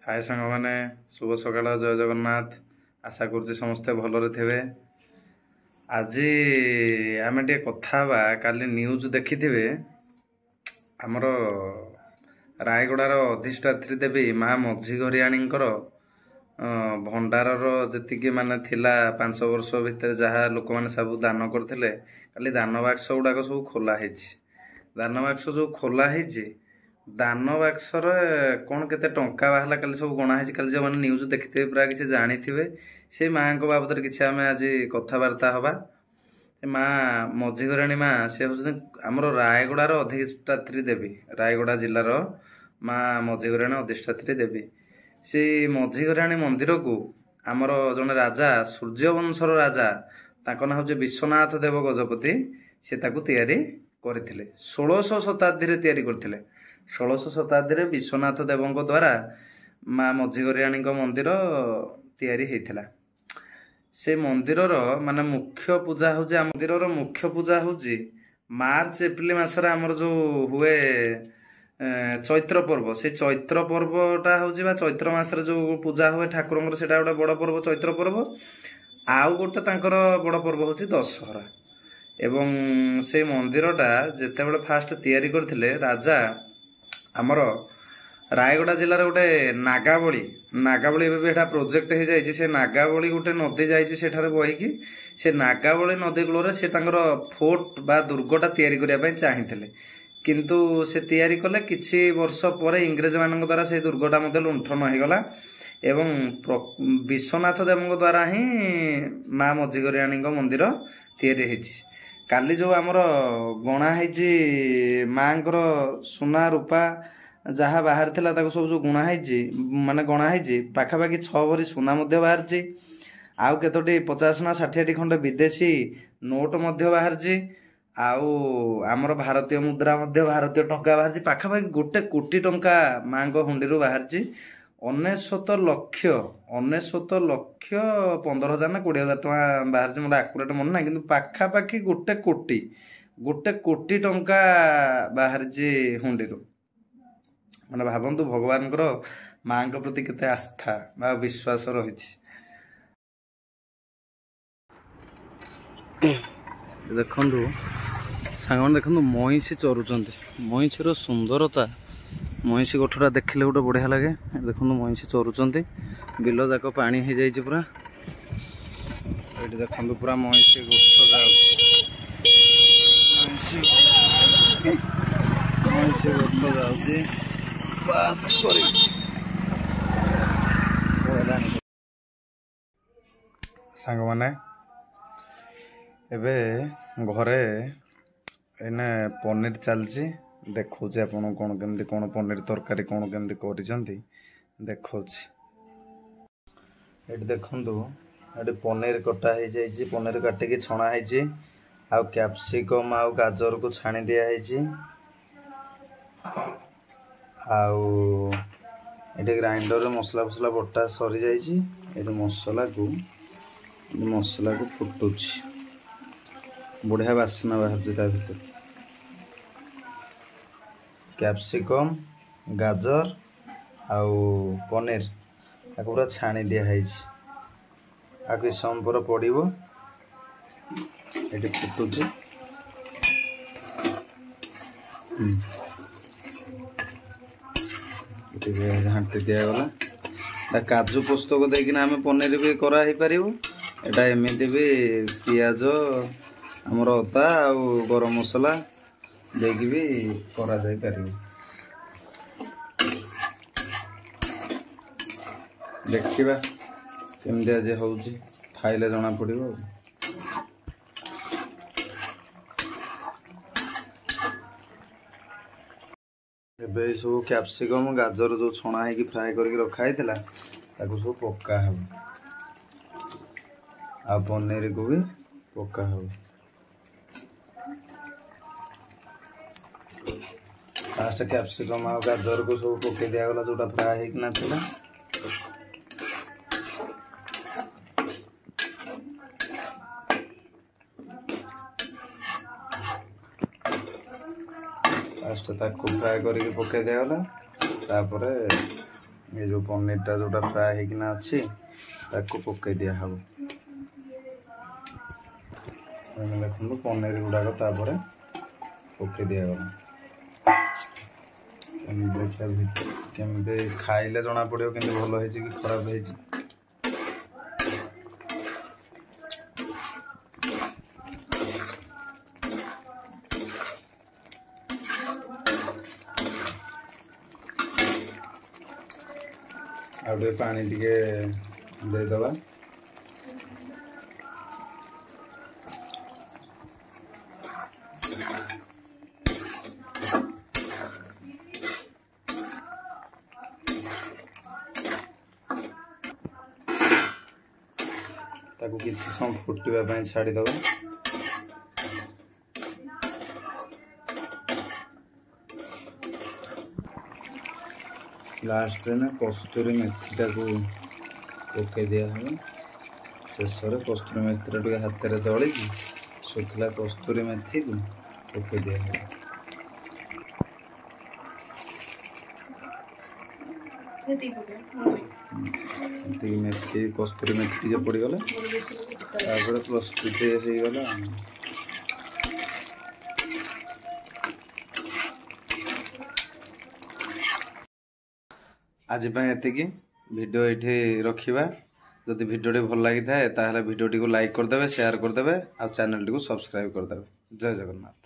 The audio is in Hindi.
हाय सांग मैंने शुभ सकाल जय जगन्नाथ। आशा करुच्ची समस्ते भलरे थे। आज आम टे कथा काली न्यूज देखी थे आमर रायगड़ार अधिष्ठात्री देवी माँ मझीघरियाणी भंडारर जी मान थिला 5 वर्ष भितर जहाँ लोक मैंने सब दान करते काली दान बाक्स गुड़ाक सब खोलाई। दान बाक्स जो खोलाई दान बाक्सर कौन केते टंका बाहला काली सब गणाई। काली जो मैंने न्यूज देखिथे प्राय किसी जानी से माँ को बाबद किसी आम आज कथबार्ता हवा। माँ मझीघराणी माँ से हूँ आमर रायगड़ार अधिष्ठात्री देवी, रायगड़ा जिलार माँ मझीघराणी अधिष्ठात्री देवी। से मझीघराणी मंदिर को आमर जड़े राजा सूर्यवंशर राजा ताक ना हूँ विश्वनाथ देव गजपति से तैयारी करथिले। 1600 शताब्दी तैयारी करथिले। 1600 शताब्दी विश्वनाथ देवों द्वारा माँ मझीघरियाणी मंदिर तैयारी होता। से मंदिर माने मुख्य पूजा हूँ मंदिर मुख्य पूजा हूँ मार्च एप्रिल मसर आमर जो हुए चैत्र पर्व। से चैत्र पर्वटा हूँ चैत्र मसर जो पूजा हुए ठाकुर से गोटे बड़ पर्व चैत्र पर्व। आउ गोटे तांकर बड़ पर्व हूँ दशहरा। एवं से मंदिरटा जिते बड़े फास्ट तैयारी करथिले राजा आमर रायगड़ा जिलार गोटे नागावली एटा प्रोजेक्ट हो जाए। से नागावली गोटे नदी जाठार बहीकि से नागावली नदी कूल से फोर्ट बा दुर्गटा तैयारी करने चाहिए किंतु से तैयारी कले किछि वर्ष पर इंग्रेज मान द्वारा से दुर्गटा लुंठन होगला एवं विश्वनाथ देव द्वारा ही माँ मझीघरियाणी मंदिर तैयारी होती। काली जो आमर गणाही माँ सुना रूपा जहाँ बाहर थिला ताको सब जो गुणाही माने गणाही पाखापाखि 6 भरी सुना बाहर आउ केतोटी 50 ना 60 खंड विदेशी नोट बाहर आउ आमर भारतीय मुद्रा भारतीय टंका बाहर पाखापाखि 1 कोटी टंका माँ हुंडी बाहर 99 लक्ष 15,000 ना 20,000 टका बाहर मोर आकुरेट मन ना किंतु पाखापाखि 1 कोटी टंका बाहर हुंडी माने भावंतु भगवान माँ प्रति केते आस्था बा विश्वास रही। देखु सांग देखु मईसी चरुचंती। मईसीर सुंदरता मईसी गोठटा देखले गोटे बढ़िया लगे। देखु मईसी चरुचंती बिल जाक पानी हो जाए पूरा। ये देखु पूरा मईसी गोठ जाऊँगी पास सांग माने एबे घरे एने पनीर चलची देखौचे आपन कोन केमती कोन पनीर तरकारी कोन केमती करिसंती देखौची। एटी देखंतु एटी पनीर कटा हे जाईची। पनीर काटे के छणा हेची आ कैप्सिकम आ गाजर को छाणी दिया हेची। आउ ये ग्राइंडर मसला फसला बटा सरी जाइए। ये मसला को फुटुची बढ़िया बास्ना बाहर भर कैप्सिकम गाजर आउ पनीर पूरा छाणी दिखाई किस समय पर पड़ो ये फुटुची। घाटी दिगला काजू पोस्त को देखना आम पनीर भी कराई पार। एटा एमती भी पियाज आमर अदा आ गरम मसला देकी भी करा जाई पार। देखिबा केमती आज होउची खाइले जना पड़िबो। एबे सब कैप्सिकम गाजर जो छणा है फ्राए करके रखाई सब पक्का है आ पनीर को भी पक्का है। फास्ट कैप्सिकम आ गाजर को सब पकई दिगला जोटा फ्राए होना था। फास्ट ताको फ्राए करके पकई दिगला ये जो पनीरटा जोटा फ्राए होकिना अच्छी ताको पकई दिया हब देखो पनीर गुड़ाक तापर पकई दिगला देखा केमती खाइले जना पड़ो कि भल हो कि खराब हो आगे पानी टिके देदबा ताको किसी समय फुटवा छाड़ीदबा लास्ट रे ना कस्तूरी मेथीटा को पकई दिहब शेष कस्तूरी मेथी टे हाथ में दलिक शुखला कस्तूरी मेथी को पकई दिहब मेथी कस्तूरी मेथी टे पड़गला प्रस्तुत हो गला। आज एतिकी वीडियो ये रखा जदि वीडियो भल लगी था भिडियो को लाइक करदे शेयर करदे आ चैनल टी सब्सक्राइब करदे। जय जगन्नाथ।